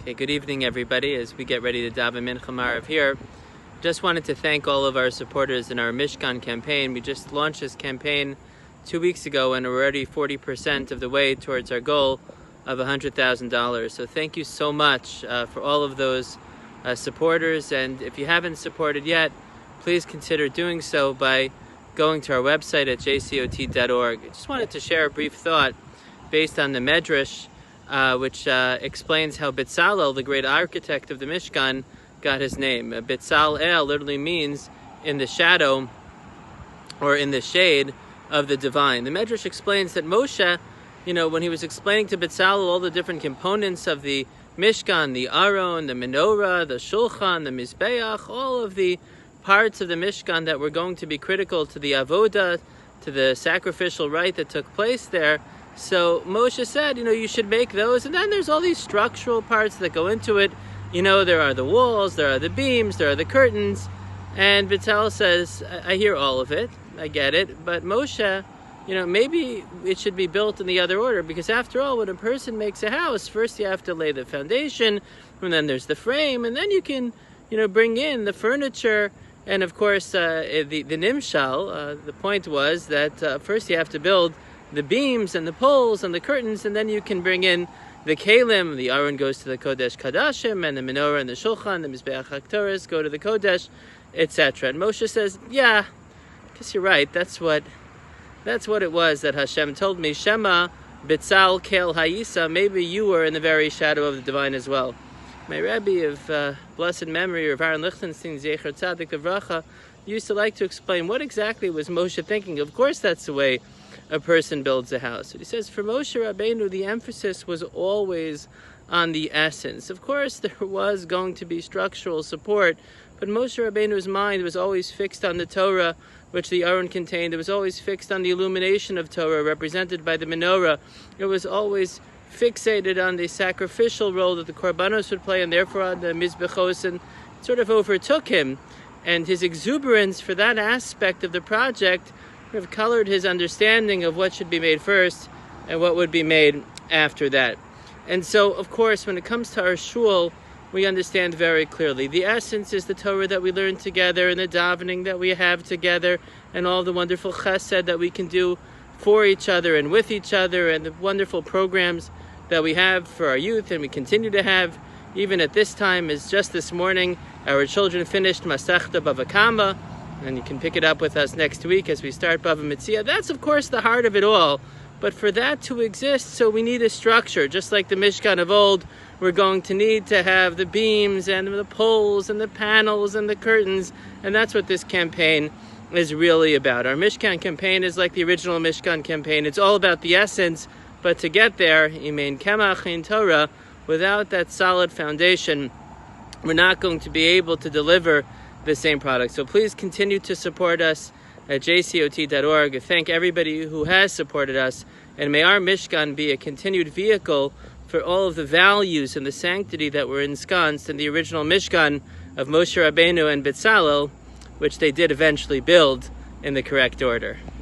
Okay, good evening everybody as we get ready to daven Mincha Marav here. Just wanted to thank all of our supporters in our Mishkan campaign. We just launched this campaign 2 weeks ago and we're already 40% of the way towards our goal of $100,000. So thank you so much for all of those supporters, and if you haven't supported yet, please consider doing so by going to our website at jcot.org. I just wanted to share a brief thought based on the Medrash, which explains how Bitzalel, the great architect of the Mishkan, got his name. Bitzalel literally means in the shadow or in the shade of the divine. The Medrash explains that Moshe, when he was explaining to Bitzalel all the different components of the Mishkan, the Aron, the Menorah, the Shulchan, the Mizbeach, all of the parts of the Mishkan that were going to be critical to the Avodah, to the sacrificial rite that took place there. So Moshe said, you should make those, and then there's all these structural parts that go into it. There are the walls, there are the beams, there are the curtains. And Bitzalel says, I hear all of it, I get it, but Moshe, maybe it should be built in the other order, because after all, when a person makes a house, first you have to lay the foundation, and then there's the frame, and then you can, bring in the furniture. And of course, the nimshal, the point was that first you have to build the beams and the poles and the curtains, and then you can bring in the kalim. The Aron goes to the Kodesh Kadashim, and the Menorah and the Shulchan, the Mizbeach HaKtoros go to the Kodesh, etc. And Moshe says, yeah, I guess you're right. That's what it was that Hashem told me. Shema Bitzal Kel Hayisa. Maybe you were in the very shadow of the divine as well. My Rebbe of blessed memory, Rav Aaron Lichtenstein, Zecher Tzadik Avracha, used to like to explain what exactly was Moshe thinking. Of course, that's the way a person builds a house. But he says, for Moshe Rabbeinu, the emphasis was always on the essence. Of course, there was going to be structural support, but Moshe Rabbeinu's mind was always fixed on the Torah, which the Aron contained. It was always fixed on the illumination of Torah, represented by the Menorah. It was always fixated on the sacrificial role that the Korbanos would play, and therefore on the Mizbechos, and it sort of overtook him. And his exuberance for that aspect of the project have colored his understanding of what should be made first and what would be made after that. And so, of course, when it comes to our shul, we understand very clearly the essence is the Torah that we learn together, and the davening that we have together, and all the wonderful chesed that we can do for each other and with each other, and the wonderful programs that we have for our youth, and we continue to have even at this time. Is just this morning our children finished Masechta Bava Kama, and you can pick it up with us next week as we start Bava Metzia. That's of course the heart of it all, but for that to exist, so we need a structure. Just like the Mishkan of old, we're going to need to have the beams and the poles and the panels and the curtains, and that's what this campaign is really about. Our Mishkan campaign is like the original Mishkan campaign. It's all about the essence, but to get there, Imein Kemach in Torah, without that solid foundation, we're not going to be able to deliver the same product. So please continue to support us at jcot.org. Thank everybody who has supported us, and may our Mishkan be a continued vehicle for all of the values and the sanctity that were ensconced in the original Mishkan of Moshe Rabbeinu and Bitzalel, which they did eventually build in the correct order.